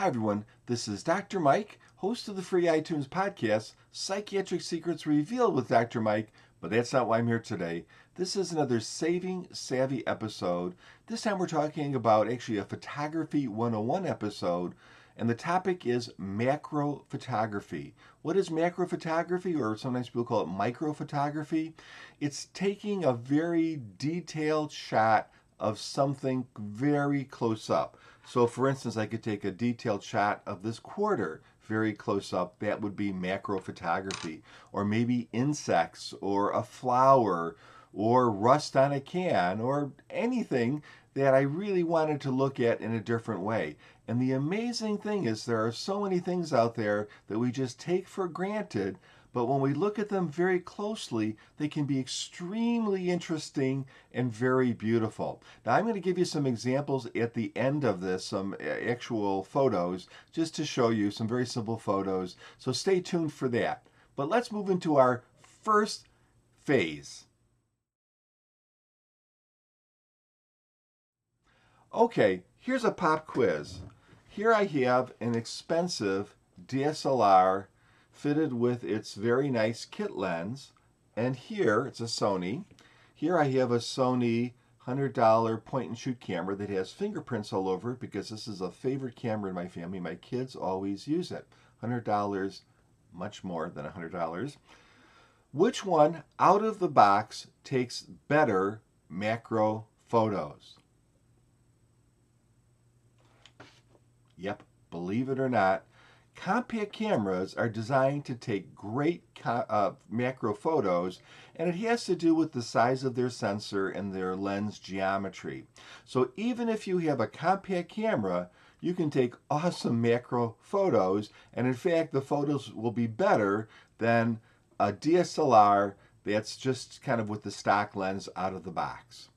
Hi everyone, this is Dr. Mike, host of the free iTunes podcast, Psychiatric Secrets Revealed with Dr. Mike, but that's not why I'm here today. This is another Saving Savvy episode. This time we're talking about actually a Photography 101 episode, and the topic is macro photography. What is macro photography, or sometimes people call it micro photography? It's taking a very detailed shot of something very close up. So for instance, I could take a detailed shot of this quarter very close up. That would be macro photography. Or maybe insects, or a flower, or rust on a can, or anything that I really wanted to look at in a different way. And the amazing thing is there are so many things out there that we just take for granted, but when we look at them very closely, they can be extremely interesting and very beautiful. Now, I'm going to give you some examples at the end of this, some actual photos, just to show you some very simple photos. So stay tuned for that. But let's move into our first phase. Okay, here's a pop quiz. Here I have an expensive DSLR fitted with its very nice kit lens, and here it's a Sony. Here I have a Sony $100 point and shoot camera that has fingerprints all over it because this is a favorite camera in my family. My kids always use it. $100, much more than $100. Which one out of the box takes better macro photos? Yep, believe it or not, compact cameras are designed to take great macro photos, and it has to do with the size of their sensor and their lens geometry. So even if you have a compact camera, you can take awesome macro photos, and in fact the photos will be better than a DSLR that's just kind of with the stock lens out of the box.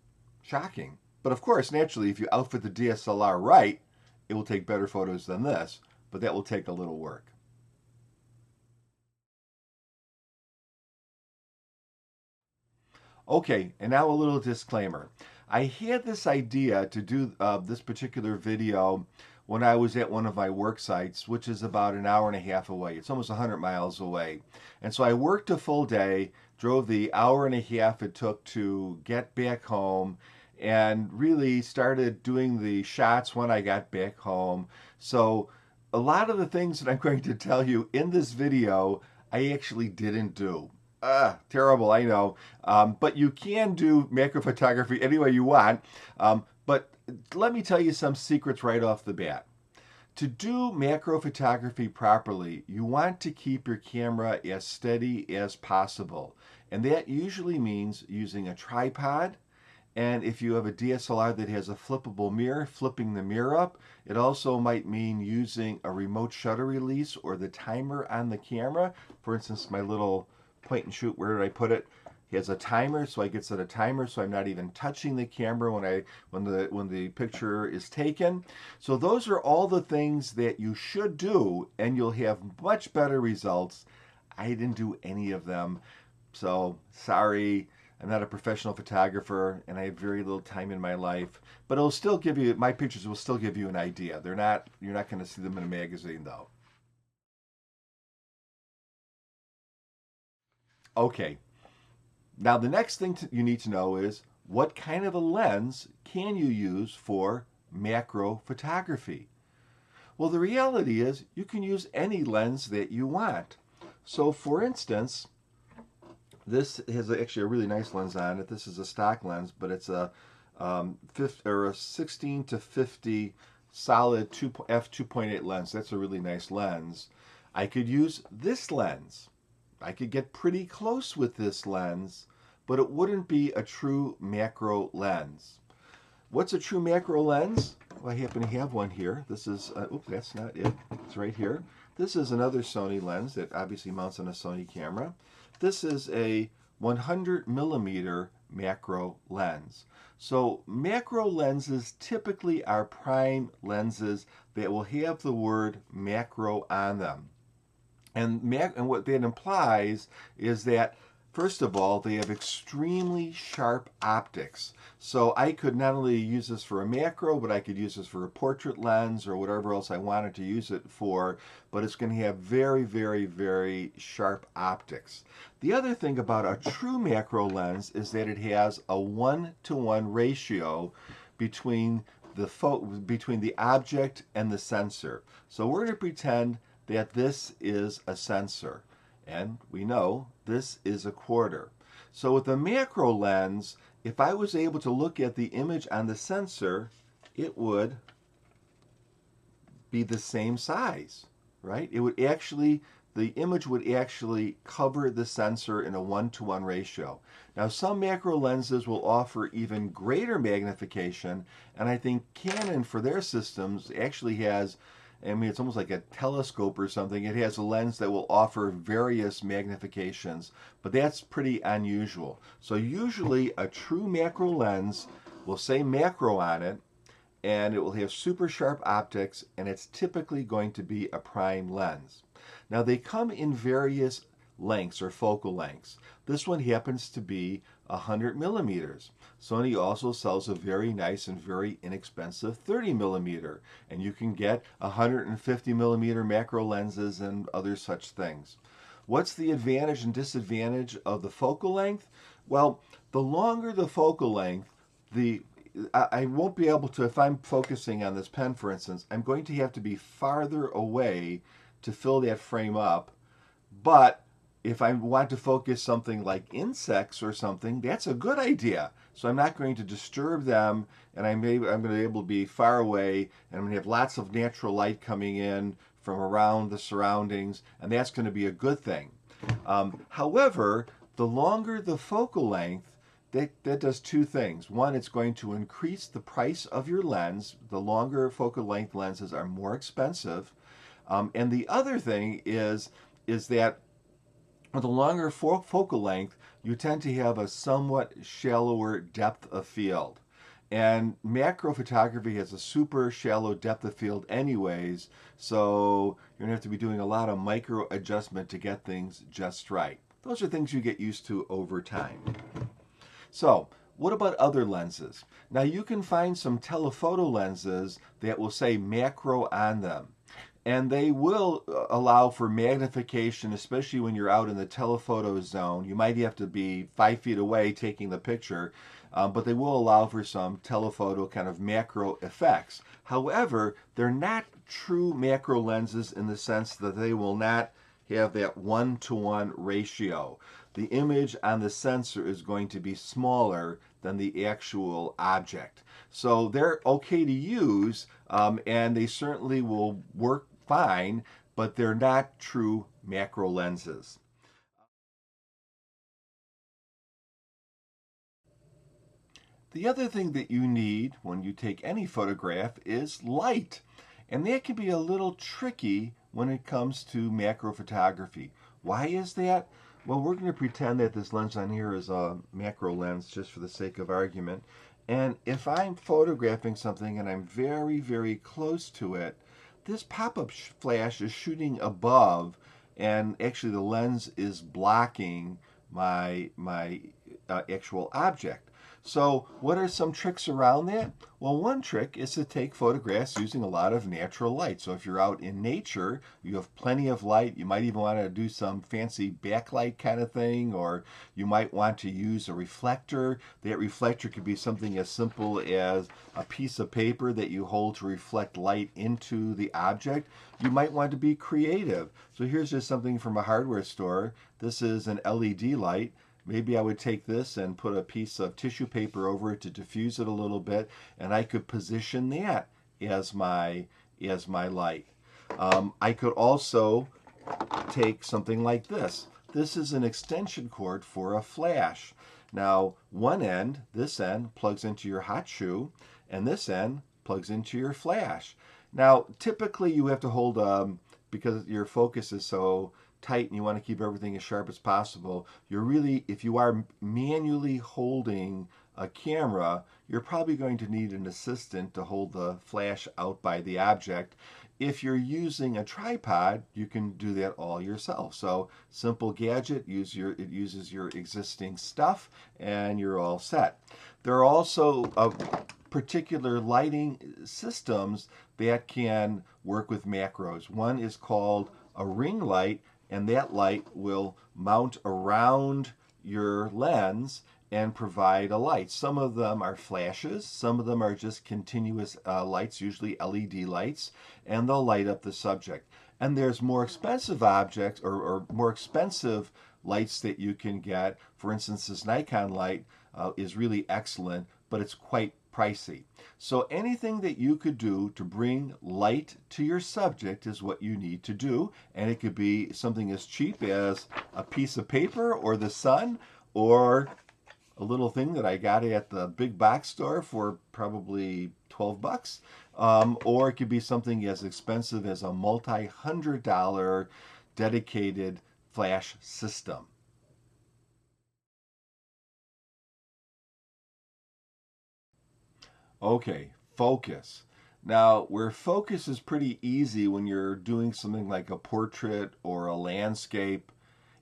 Shocking. But of course, naturally, if you outfit the DSLR right, it will take better photos than this, but that will take a little work. Okay, and now a little disclaimer. I had this idea to do this particular video when I was at one of my work sites, which is about an hour and a half away. It's almost 100 miles away. And so I worked a full day, drove the hour and a half it took to get back home, and really started doing the shots when I got back home. So a lot of the things that I'm going to tell you in this video, I actually didn't do. Terrible, I know. But you can do macro photography any way you want. But let me tell you some secrets right off the bat. To do macro photography properly, you want to keep your camera as steady as possible. And that usually means using a tripod. And if you have a DSLR that has a flippable mirror, flipping the mirror up. It also might mean using a remote shutter release or the timer on the camera. For instance, my little point and shoot, where did I put it? It has a timer, so I get set a timer, so I'm not even touching the camera when the picture is taken. So those are all the things that you should do, and you'll have much better results. I didn't do any of them, so sorry. I'm not a professional photographer, and I have very little time in my life. But it'll still give you, my pictures will still give you an idea. You're not going to see them in a magazine, though. Okay. Now the next thing you need to know is what kind of a lens can you use for macro photography? Well, the reality is you can use any lens that you want. So, for instance, this has actually a really nice lens on it. This is a stock lens, but it's a 16 to 50 solid f2.8 lens. That's a really nice lens. I could use this lens. I could get pretty close with this lens, but it wouldn't be a true macro lens. What's a true macro lens? Well, I happen to have one here. This is, oops, that's not it. It's right here. This is another Sony lens that obviously mounts on a Sony camera. This is a 100 millimeter macro lens. So macro lenses typically are prime lenses that will have the word macro on them. And what that implies is that First of all, they have extremely sharp optics. So I could not only use this for a macro, but I could use this for a portrait lens or whatever else I wanted to use it for, but it's going to have very, very, very sharp optics. The other thing about a true macro lens is that it has a 1-to-1 ratio between the object and the sensor. So we're going to pretend that this is a sensor. And we know this is a quarter. So with a macro lens, if I was able to look at the image on the sensor, it would be the same size, right? The image would actually cover the sensor in a 1-to-1 ratio. Now, some macro lenses will offer even greater magnification, and I think Canon, for their systems, actually has, I mean, it's almost like a telescope or something. It has a lens that will offer various magnifications, but that's pretty unusual. So usually a true macro lens will say macro on it, and it will have super sharp optics, and it's typically going to be a prime lens. Now they come in various lengths or focal lengths. This one happens to be 100 millimeters. Sony also sells a very nice and very inexpensive 30 millimeter, and you can get 150 millimeter macro lenses and other such things. What's the advantage and disadvantage of the focal length? Well, the longer the focal length, I won't be able to, if I'm focusing on this pen, for instance, I'm going to have to be farther away to fill that frame up. But if I want to focus something like insects or something, that's a good idea. So I'm not going to disturb them, and I'm going to be able to be far away, and I'm going to have lots of natural light coming in from around the surroundings, and that's going to be a good thing. However, the longer the focal length, that does two things. One, it's going to increase the price of your lens. The longer focal length lenses are more expensive. And the other thing is that with a longer focal length, you tend to have a somewhat shallower depth of field. And macro photography has a super shallow depth of field anyways, so you're going to have to be doing a lot of micro adjustment to get things just right. Those are things you get used to over time. So, what about other lenses? Now you can find some telephoto lenses that will say macro on them. And they will allow for magnification, especially when you're out in the telephoto zone. You might have to be 5 feet away taking the picture, but they will allow for some telephoto kind of macro effects. However, they're not true macro lenses in the sense that they will not have that 1-to-1 ratio. The image on the sensor is going to be smaller than the actual object. So they're okay to use, and they certainly will work fine, but they're not true macro lenses. The other thing that you need when you take any photograph is light. And that can be a little tricky when it comes to macro photography. Why is that? Well, we're going to pretend that this lens on here is a macro lens just for the sake of argument. And if I'm photographing something and I'm very, very close to it, this pop-up flash is shooting above, and actually the lens is blocking my actual object. So what are some tricks around that? Well, one trick is to take photographs using a lot of natural light. So if you're out in nature, you have plenty of light. You might even want to do some fancy backlight kind of thing, or you might want to use a reflector. That reflector could be something as simple as a piece of paper that you hold to reflect light into the object. You might want to be creative. So here's just something from a hardware store. This is an LED light. Maybe I would take this and put a piece of tissue paper over it to diffuse it a little bit, and I could position that as my light. I could also take something like this. This is an extension cord for a flash. Now, this end plugs into your hot shoe, and this end plugs into your flash. Now, typically you have to hold, because your focus is so tight and you want to keep everything as sharp as possible, if you are manually holding a camera, you're probably going to need an assistant to hold the flash out by the object. If you're using a tripod, you can do that all yourself. So simple gadget, it uses your existing stuff and you're all set. There are also particular lighting systems that can work with macros. One is called a ring light, and that light will mount around your lens and provide a light. Some of them are flashes, some of them are just continuous lights, usually LED lights, and they'll light up the subject. And there's more expensive objects or more expensive lights that you can get. For instance, this Nikon light is really excellent, but it's quite pricey. So anything that you could do to bring light to your subject is what you need to do. And it could be something as cheap as a piece of paper or the sun, or a little thing that I got at the big box store for probably 12 bucks. Or it could be something as expensive as a multi-$100 dedicated flash system. Okay, focus. Now, where focus is pretty easy when you're doing something like a portrait or a landscape,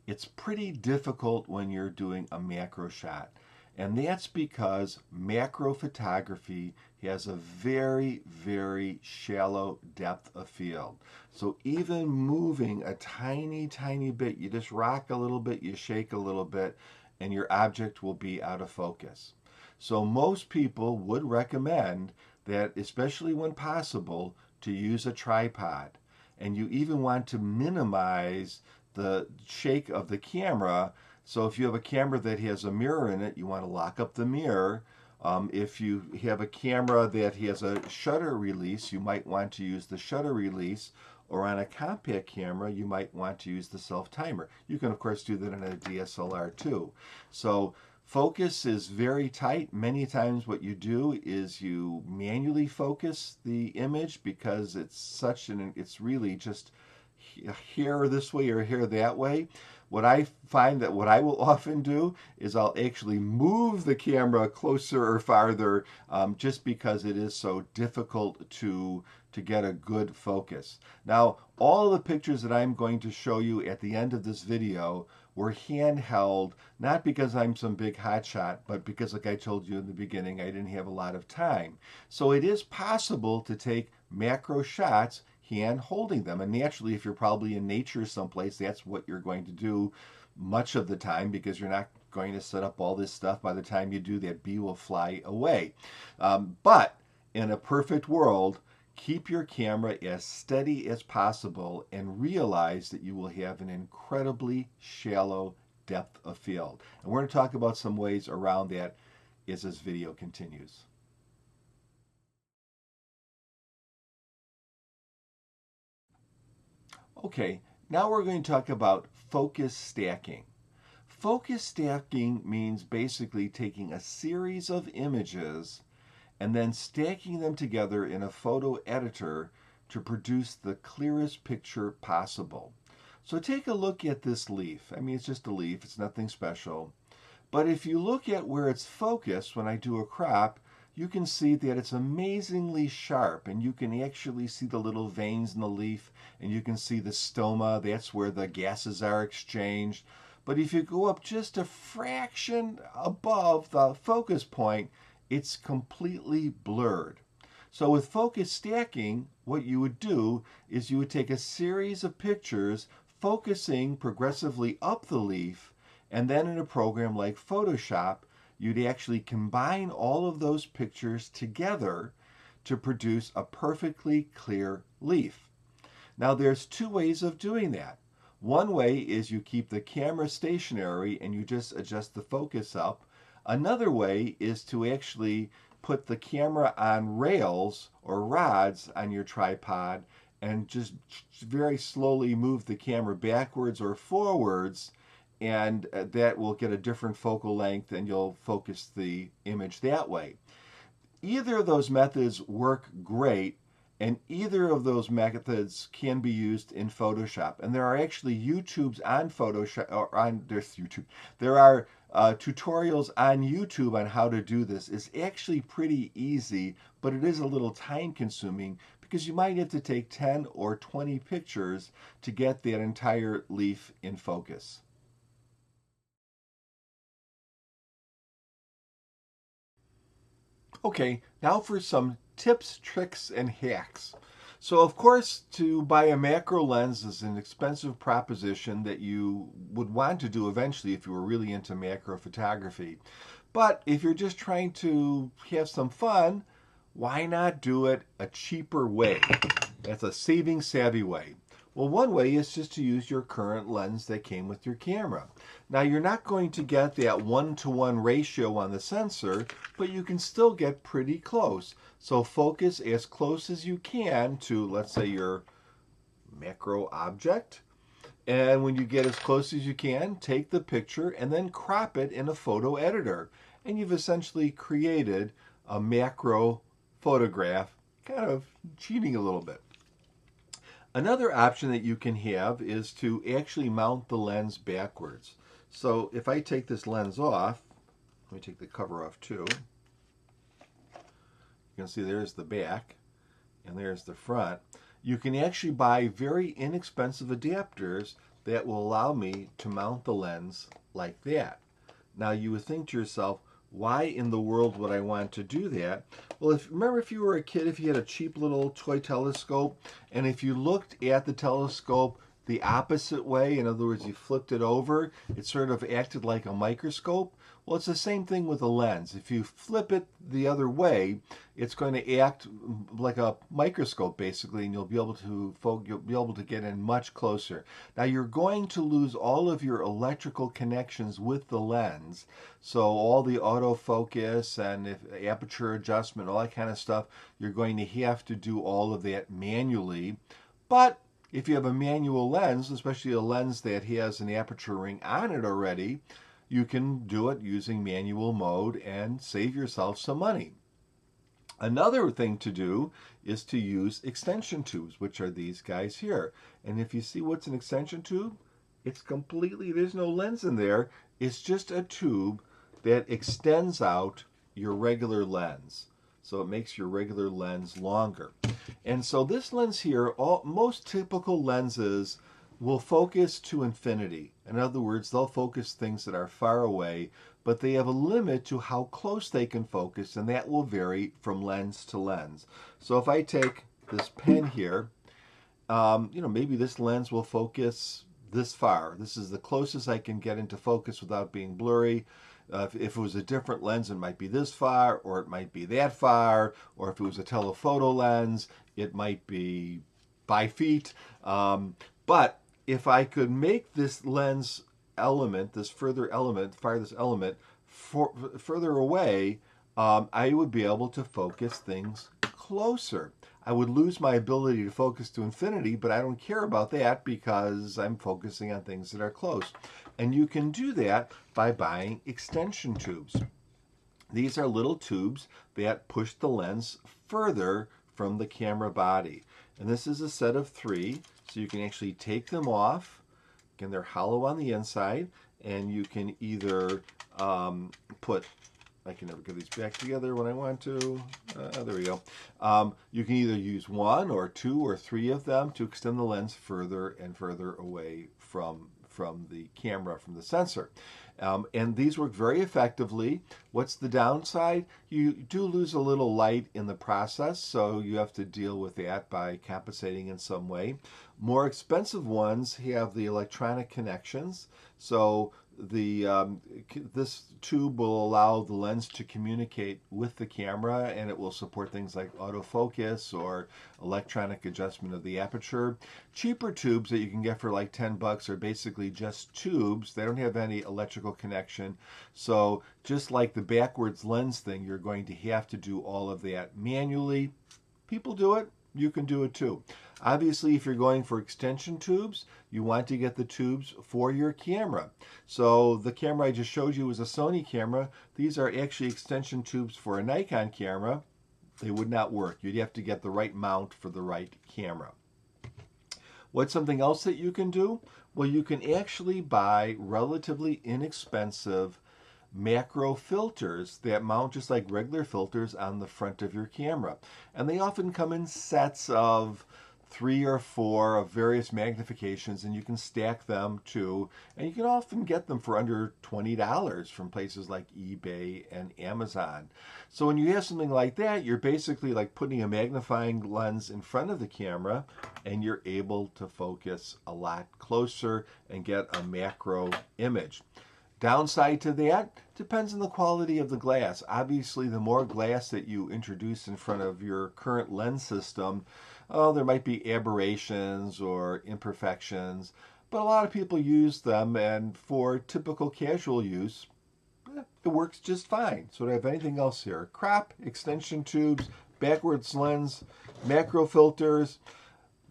it's pretty difficult when you're doing a macro shot. And that's because macro photography has a very, very shallow depth of field. So even moving a tiny, tiny bit, you just rock a little bit, you shake a little bit, and your object will be out of focus. So most people would recommend that, especially when possible, to use a tripod. And you even want to minimize the shake of the camera. So if you have a camera that has a mirror in it, you want to lock up the mirror. If you have a camera that has a shutter release, you might want to use the shutter release. Or on a compact camera, you might want to use the self-timer. You can, of course, do that on a DSLR too. So focus is very tight. Many times what you do is you manually focus the image because it's really just here this way or here that way. What I find that what I will often do is I'll actually move the camera closer or farther, just because it is so difficult to get a good focus. Now, all the pictures that I'm going to show you at the end of this video were handheld, not because I'm some big hotshot, but because, like I told you in the beginning, I didn't have a lot of time. So it is possible to take macro shots hand holding them. And naturally, if you're probably in nature someplace, that's what you're going to do much of the time, because you're not going to set up all this stuff. By the time you do, that bee will fly away. But in a perfect world, keep your camera as steady as possible and realize that you will have an incredibly shallow depth of field. And we're going to talk about some ways around that as this video continues. Okay, now we're going to talk about focus stacking. Focus stacking means basically taking a series of images and then stacking them together in a photo editor to produce the clearest picture possible. So take a look at this leaf. I mean, it's just a leaf, it's nothing special. But if you look at where it's focused when I do a crop, you can see that it's amazingly sharp, and you can actually see the little veins in the leaf, and you can see the stoma. That's where the gases are exchanged. But if you go up just a fraction above the focus point, it's completely blurred. So with focus stacking, what you would do is you would take a series of pictures focusing progressively up the leaf, and then in a program like Photoshop, you'd actually combine all of those pictures together to produce a perfectly clear leaf. Now there's two ways of doing that. One way is you keep the camera stationary and you just adjust the focus up. Another way is to actually put the camera on rails or rods on your tripod and just very slowly move the camera backwards or forwards, and that will get a different focal length and you'll focus the image that way. Either of those methods work great, and either of those methods can be used in Photoshop. And there are actually YouTubes on Photoshop, or there's YouTube. There are tutorials on YouTube on how to do this. It's actually pretty easy, but it is a little time consuming because you might have to take 10 or 20 pictures to get that entire leaf in focus. Okay, now for some tips, tricks, and hacks. So of course, to buy a macro lens is an expensive proposition that you would want to do eventually if you were really into macro photography. But if you're just trying to have some fun, why not do it a cheaper way? That's a saving savvy way. Well, one way is just to use your current lens that came with your camera. Now, you're not going to get that 1-to-1 ratio on the sensor, but you can still get pretty close. So focus as close as you can to, let's say, your macro object. And when you get as close as you can, take the picture and then crop it in a photo editor. And you've essentially created a macro photograph, kind of cheating a little bit. Another option that you can have is to actually mount the lens backwards. So if I take this lens off, let me take the cover off too. You can see there's the back and there's the front. You can actually buy very inexpensive adapters that will allow me to mount the lens like that. Now you would think to yourself, why in the world would I want to do that? Well, remember if you were a kid, if you had a cheap little toy telescope, and if you looked at the telescope the opposite way, in other words, you flipped it over, it sort of acted like a microscope. Well, it's the same thing with a lens. If you flip it the other way, it's going to act like a microscope basically, and you'll be able to get in much closer. Now you're going to lose all of your electrical connections with the lens, so all the autofocus and aperture adjustment, all that kind of stuff, you're going to have to do all of that manually. But if you have a manual lens, especially a lens that has an aperture ring on it already, you can do it using manual mode and save yourself some money. Another thing to do is to use extension tubes, which are these guys here. And if you see what's an extension tube, it's completely, there's no lens in there. It's just a tube that extends out your regular lens. So it makes your regular lens longer. And so this lens here, most typical lenses will focus to infinity. In other words, they'll focus things that are far away, but they have a limit to how close they can focus, and that will vary from lens to lens. So if I take this pen here, maybe this lens will focus this far. This is the closest I can get into focus without being blurry. If it was a different lens, it might be this far, or it might be that far, or if it was a telephoto lens, it might be 5 feet. But if I could make this lens element, this farthest element, further away, I would be able to focus things closer. I would lose my ability to focus to infinity, but I don't care about that because I'm focusing on things that are close. And you can do that by buying extension tubes. These are little tubes that push the lens further from the camera body. And this is a set of 3, so you can actually take them off. Again, they're hollow on the inside, and you can either I can never get these back together when I want to. There we go. You can either use 1 or 2 or 3 of them to extend the lens further and further away from the camera, from the sensor. And these work very effectively. What's the downside? You do lose a little light in the process, so you have to deal with that by compensating in some way. More expensive ones have the electronic connections, so this tube will allow the lens to communicate with the camera, and it will support things like autofocus or electronic adjustment of the aperture. Cheaper tubes that you can get for like $10 are basically just tubes. They don't have any electrical connection. So just like the backwards lens thing, you're going to have to do all of that manually. People do it. You can do it too. Obviously, if you're going for extension tubes, you want to get the tubes for your camera. So the camera I just showed you was a Sony camera. These are actually extension tubes for a Nikon camera. They would not work. You'd have to get the right mount for the right camera. What's something else that you can do? Well, you can actually buy relatively inexpensive macro filters that mount just like regular filters on the front of your camera. And they often come in sets of 3 or 4 of various magnifications, and you can stack them too. And you can often get them for under $20 from places like eBay and Amazon. So when you have something like that, you're basically like putting a magnifying lens in front of the camera, and you're able to focus a lot closer and get a macro image. Downside to that depends on the quality of the glass. Obviously, the more glass that you introduce in front of your current lens system, oh, there might be aberrations or imperfections, but a lot of people use them, and for typical casual use, it works just fine. So do I have anything else here? Crop, extension tubes, backwards lens, macro filters.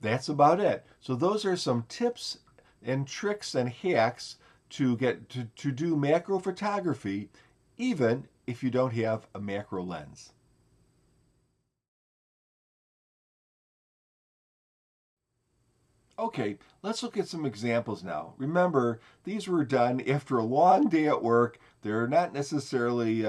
That's about it. So those are some tips and tricks and hacks to get to do macro photography, even if you don't have a macro lens. Okay, let's look at some examples now. Remember, these were done after a long day at work. They're not necessarily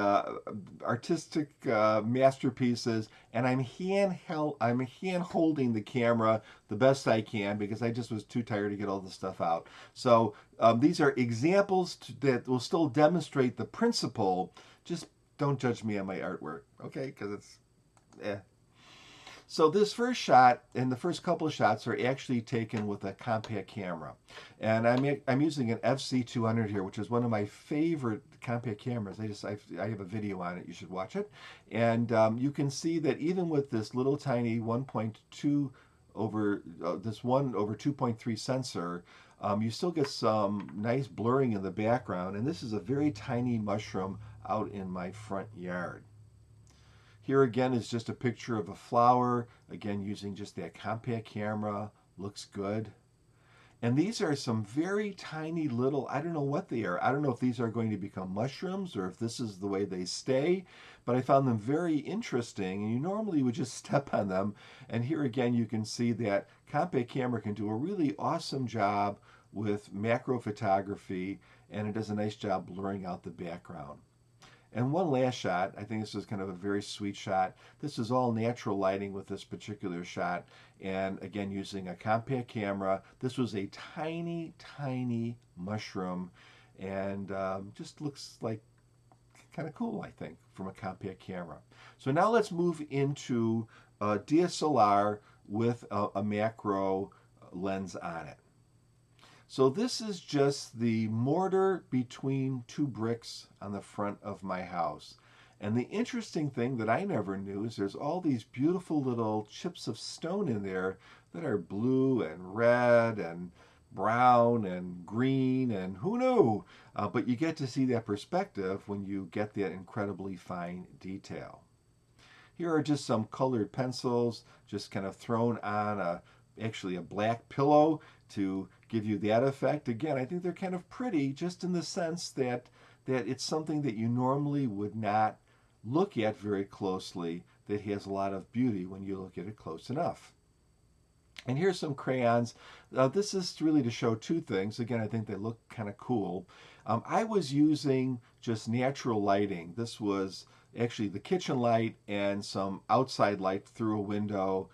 artistic masterpieces, and I'm hand holding the camera the best I can because I just was too tired to get all the stuff out. So these are examples that will still demonstrate the principle. Just don't judge me on my artwork, okay? Because it's So this first shot and the first couple of shots are actually taken with a compact camera. And I'm using an FC200 here, which is one of my favorite compact cameras. I have a video on it. You should watch it. And you can see that even with this little tiny 1.2 over this 1 over 2.3 sensor, you still get some nice blurring in the background. And this is a very tiny mushroom out in my front yard. Here again is just a picture of a flower, again using just that compact camera, looks good. And these are some very tiny little, I don't know what they are. I don't know if these are going to become mushrooms or if this is the way they stay, but I found them very interesting, and you normally would just step on them. And here again you can see that compact camera can do a really awesome job with macro photography, and it does a nice job blurring out the background. And one last shot, I think this is kind of a very sweet shot. This is all natural lighting with this particular shot. And again, using a compact camera. This was a tiny, tiny mushroom, and just looks like kind of cool, I think, from a compact camera. So now let's move into a DSLR with a macro lens on it. So this is just the mortar between 2 bricks on the front of my house. And the interesting thing that I never knew is there's all these beautiful little chips of stone in there that are blue and red and brown and green, and who knew? But you get to see that perspective when you get that incredibly fine detail. Here are just some colored pencils just kind of thrown on actually a black pillow to give you that effect. Again, I think they're kind of pretty just in the sense that it's something that you normally would not look at very closely that has a lot of beauty when you look at it close enough. And here's some crayons. This is really to show 2 things. Again, I think they look kind of cool. I was using just natural lighting. This was actually the kitchen light and some outside light through a window.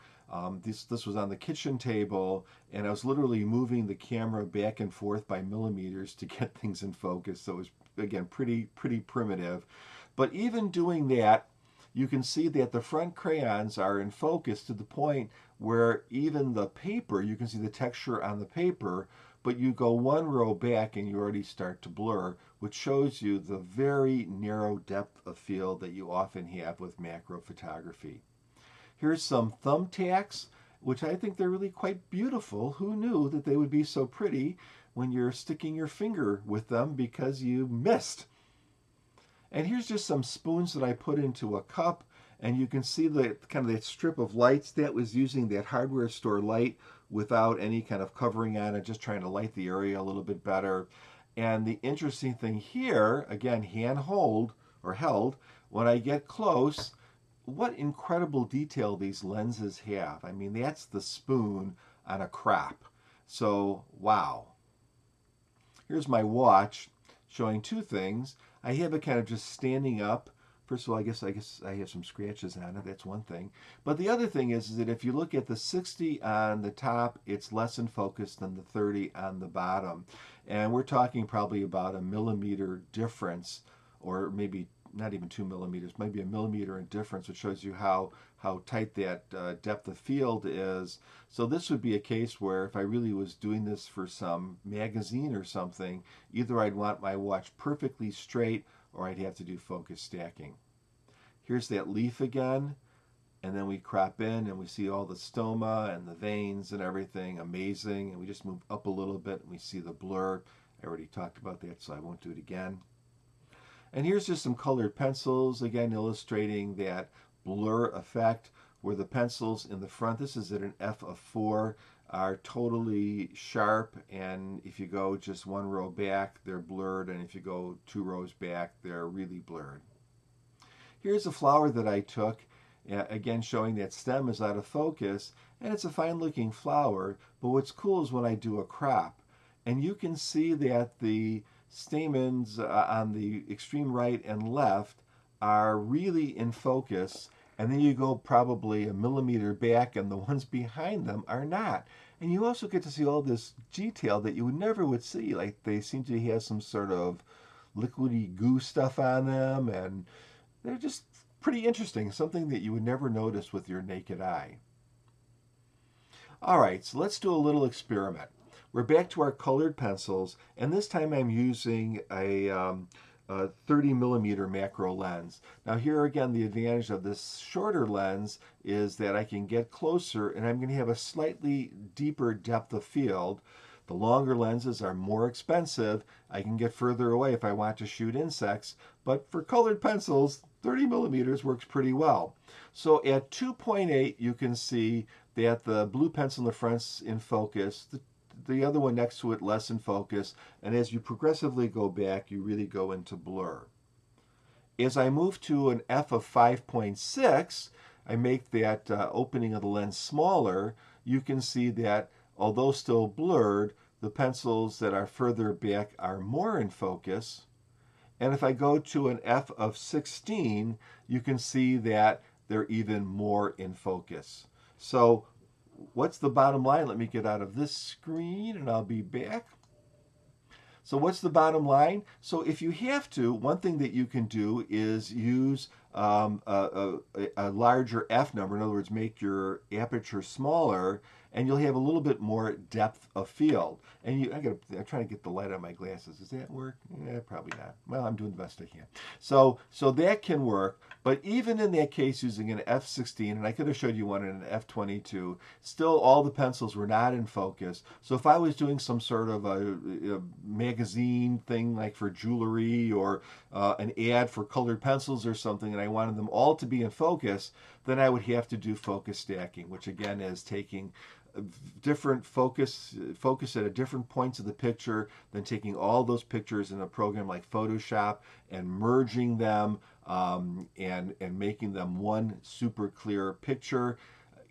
This was on the kitchen table, and I was literally moving the camera back and forth by millimeters to get things in focus. So it was, again, pretty primitive. But even doing that, you can see that the front crayons are in focus to the point where even the paper, you can see the texture on the paper, but you go 1 row back and you already start to blur, which shows you the very narrow depth of field that you often have with macro photography. Here's some thumbtacks, which I think they're really quite beautiful. Who knew that they would be so pretty when you're sticking your finger with them because you missed? And here's just some spoons that I put into a cup, and you can see the kind of that strip of lights. That was using that hardware store light without any kind of covering on it, just trying to light the area a little bit better. And the interesting thing here, again, hand hold or held, when I get close, what incredible detail these lenses have. I mean, that's the spoon on a crop. So, wow. Here's my watch showing 2 things. I have it kind of just standing up. First of all, I guess I have some scratches on it. That's one thing. But the other thing is that if you look at the 60 on the top, it's less in focus than the 30 on the bottom. And we're talking probably about a millimeter difference, or maybe not even 2 millimeters, maybe a millimeter in difference, which shows you how tight that depth of field is. So this would be a case where if I really was doing this for some magazine or something, either I'd want my watch perfectly straight or I'd have to do focus stacking. Here's that leaf again, and then we crop in and we see all the stoma and the veins and everything, amazing. And we just move up a little bit and we see the blur. I already talked about that, so I won't do it again. And here's just some colored pencils, again illustrating that blur effect where the pencils in the front, this is at an f of 4, are totally sharp, and if you go just one row back, they're blurred, and if you go 2 rows back, they're really blurred. Here's a flower that I took, again showing that stem is out of focus, and it's a fine looking flower, but what's cool is when I do a crop, and you can see that the stamens on the extreme right and left are really in focus, and then you go probably a millimeter back and the ones behind them are not. And you also get to see all this detail that you never would see, like they seem to have some sort of liquidy goo stuff on them, and they're just pretty interesting, something that you would never notice with your naked eye. All right, so let's do a little experiment. We're back to our colored pencils, and this time I'm using a 30 millimeter macro lens. Now here again, the advantage of this shorter lens is that I can get closer and I'm going to have a slightly deeper depth of field. The longer lenses are more expensive. I can get further away if I want to shoot insects, but for colored pencils, 30 millimeters works pretty well. So at 2.8, you can see that the blue pencil in the front's in focus. The other one next to it less in focus, and as you progressively go back, you really go into blur. As I move to an f of 5.6, I make that opening of the lens smaller. You can see that although still blurred, the pencils that are further back are more in focus. And if I go to an f of 16, you can see that they're even more in focus. So what's the bottom line? Let me get out of this screen and I'll be back. So what's the bottom line? So if you have to, one thing that you can do is use a larger f number. In other words, make your aperture smaller, and you'll have a little bit more depth of field. And I'm trying to get the light on my glasses. Does that work? Yeah, probably not. Well, I'm doing the best I can. So that can work. But even in that case, using an f16, and I could have showed you one in an f22, still all the pencils were not in focus. So if I was doing some sort of a magazine thing like for jewelry or an ad for colored pencils or something, and I wanted them all to be in focus, then I would have to do focus stacking, which again is taking different focus at different points of the picture, then taking all those pictures in a program like Photoshop and merging them and making them one super clear picture.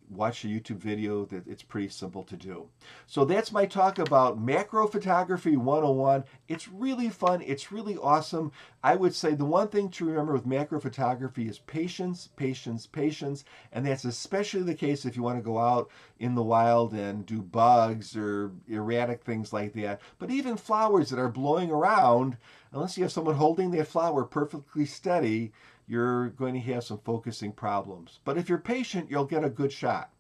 Watch a YouTube video. That it's pretty simple to do. So that's my talk about macro photography 101. It's really fun. It's really awesome. I would say the one thing to remember with macro photography is patience, patience, patience. And that's especially the case if you want to go out in the wild and do bugs or erratic things like that. But even flowers that are blowing around, unless you have someone holding that flower perfectly steady, you're going to have some focusing problems. But if you're patient, you'll get a good shot.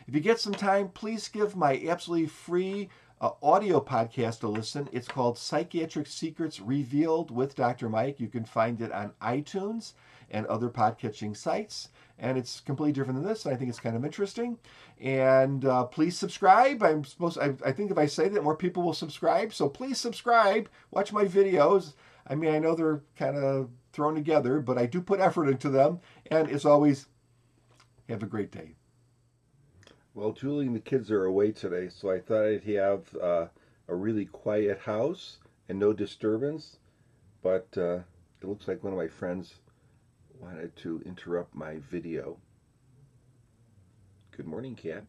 If you get some time, please give my absolutely free audio podcast a listen. It's called Psychiatric Secrets Revealed with Dr. Mike. You can find it on iTunes and other podcatching sites. And it's completely different than this. And I think it's kind of interesting. And please subscribe. I think if I say that, more people will subscribe. So please subscribe. Watch my videos. I mean, I know they're kind of thrown together, but I do put effort into them. And as always, have a great day. Well, Julie and the kids are away today, so I thought I'd have a really quiet house and no disturbance. But it looks like one of my friends wanted to interrupt my video. Good morning, cat.